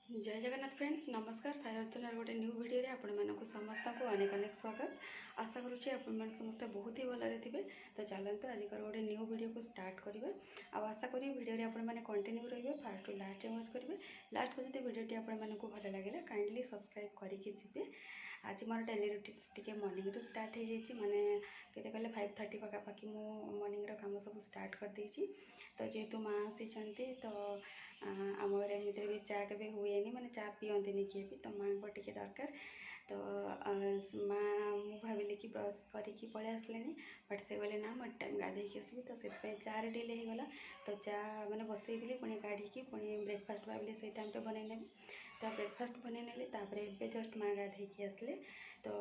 जय जगन्नाथ फ्रेंड्स नमस्कार साई अर्चना गोटे न्यू वीडियो रे आपण मानक समस्त को अनेक अनेक स्वागत। आशा करुच्छे आपण समस्त बहुत ही भलरे थे। तो चलते आज गोटे न्यू वीडियो को स्टार्ट करेंगे। आशा करी वीडियो रे आपण माने कंटिन्यू रहिबे फास्ट टू लास्ट वॉच करेंगे। लास्ट को जब वीडियो टी आपण मानक भल लगे काइंडली सब्सक्राइब करके जिबे। आज मोर डेली रूटीन टी मॉर्निंग रू स्टार्ट हो जाए माने केते कहले 5:30 पाखापाखि मु मॉर्निंग काम सब स्टार्ट कर देछि। तो जेहेतु माँ आसी तो आम घर एमती भी चा के हुए माने चा पियंती किए भी तो माँ को टे दरकार। तो माँ मु भाविली कि ब्रश करके पलि आसले बट से बोले ना मोटे टाइम गाधे आसबि तो से चा डिले होगला। तो चा मैंने बसई पुणी काढ़ी पुणी ब्रेकफास्ट भाविली से टाइम बनईने तो ब्रेकफास्ट बनईने एवं जस्ट माँ गाधे आसले। तो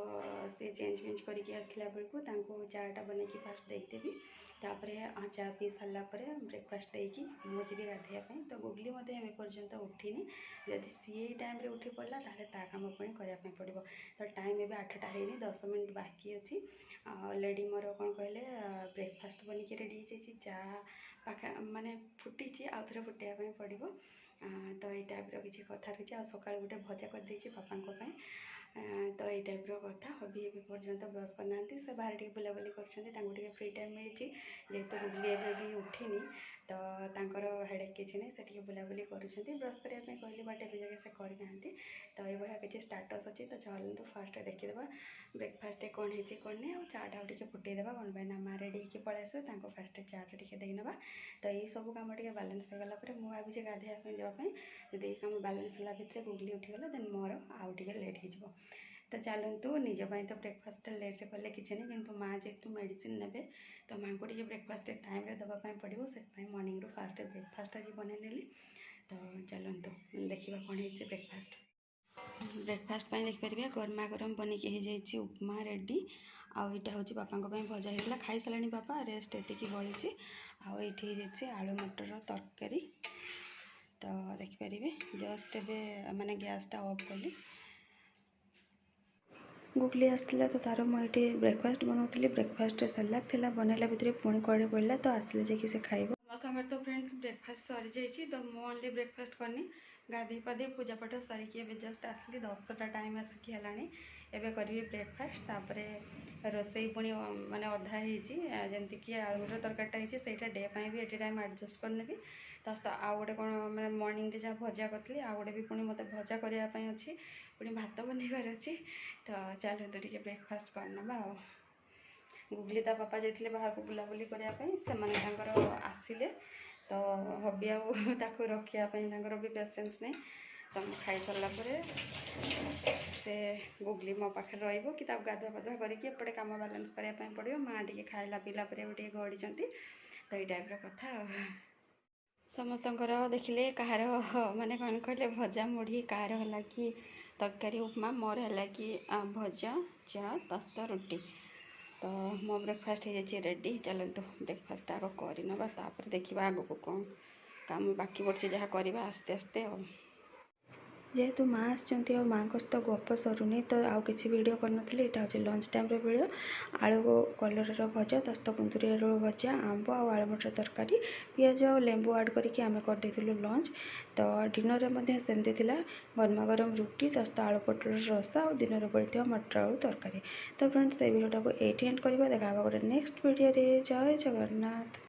सी चेंज वेंज करके आसला बेलू चाटा बनई फास्ट देदेवी। तापर चा पी सारापर ब्रेकफास्ट देकी मुझे गाधेवाई। तो गुगली एवं पर्यंत उठिनी जदि सी टाइम रे उठी पड़ा ता कम पुणी करने पड़ो। तो टाइम एवं 8टा है 10 मिनट बाकी अच्छी अलरेडी मोर कौन कहले ब्रेकफास्ट बनिक रेडी हो चा पाखा माने फुटी आउ थे फुटाइवाई पड़ो। तो ये टाइप किसी कथा रही है। सका गोटे भजा करदे पापा तो ये टाइप कथा हबी ए पर्यंत ब्रश करना से बाहर टे बुलाबुली कर फ्री टाइम मिली जेहेतु गुगली एवं भी उठिनी तो तांकर हेडेक किसी नहीं से बुलाबुली कर ब्रश करने कहली बट ए जगह से करना। तो ये किसी स्टाटस अच्छी तो चलते फास्ट देखीदे ब्रेकफास्ट कौन है कौन नहीं चाटा टे फुटेदेवा कौन पाई माँ रेडी होकर पलि आस फास्ट चाटा टे देना। तो ये सब कम टे बालान्स होगा मुझे गाधेवाई जावाई जब कम बालान्स है भितर गुगली उठीगला देन मोर आउ टे लेट हो। तो चलतु निजपाई तो ब्रेकफास्ट लेट्रे कले किसी नहीं किंतु माँ जेहेतु मेडिसिन ने तो माँ को ब्रेकफास्ट टाइम दवापाई पड़ो से मॉर्निंग रू फास्ट ब्रेकफास्ट आज बन नेली। तो चलतु देखा कौन है ब्रेकफास्ट। ब्रेकफास्ट देखिपारे गरमा गरम बनिक हो उपमा रेडी आउ यहाँ हूँ बापा भजा होगा खाई सारे बापा रेस्ट एतिक बड़ी आईटी आलू मटर तरकारी। तो देखिपारे जस्ट एवं माने गैसटा ऑफ कली गुगली आसला तो तार मुझे ब्रेकफास्ट बनाऊली ब्रेकफास्ट सलाद थी बनला भितर पुणी कड़े पड़ा तो आसले जाकि से खाइब समस्त। तो फ्रेंड्स ब्रेकफास्ट सरी जाइए तो मुझे ओनली ब्रेकफास्ट करनी गाधे पाधे पूजा पाठ सारिकी एवं जस्ट आसली 10टा टाइम आसिक है एवं करी ब्रेकफास्ट। तापर रोसई पुणी माने अधा होमती कि आलू मटर तरकारीटा होता डे भी एट टाइम एडजस्ट करनेबी। तो आउ गोटे कौन मैंने मॉर्निंग जहाँ भजा करी आउ गोटे भी पुणी मत भजा करने अच्छी पुणी भात बनइबार अच्छी। तो चलते टे ब्रेकफास्ट करना। गुगली ता पापा जाते बाहर को बुलाबुली करने से आसिले तो हबी आक रखापी भी पेसेंस नहीं। तो खाई सारापर से गुगली मो पाखे रही कि गाधुआ पाधुआ करके एपटे कम बालान्स करने पड़ो। माँ टे खाइला पीला गड़ी। तो ये टाइप कथा समस्त देखिले कहार माने कौन कहले भजा मुढ़ी कहार है कि तरकारी उपमा मोर है कि भजा चा तस्त रुटी। तो मो ब्रेकफास्ट हो जाए रेडी। चलतु ब्रेकफास्ट आग कर देखा आग को कौन काम बाकी पड़े जहाँ करवा आस्ते आस्ते। जेहेतु माँ आसती माँ सहित गप सरुनी तो आउ कि वीडियो करनी। यहाँ हूँ लंच टाइम वीडियो आलू कलर भजा तस्त कुंदुरी आलू भजा आंब आलू मटर तरकारी पियाज और लेंबू आड करके आम करदेलु लंच। तो डिनर में सेमती थी गरमा गरम रुटी तस्त आलू पटल रसा और दिन पड़ता मटर आलू तरकारी। तो फ्रेंड्स ये वीडियो को ये एंड करवा देखा गोटे नेक्स्ट वीडियो। जय जगन्नाथ।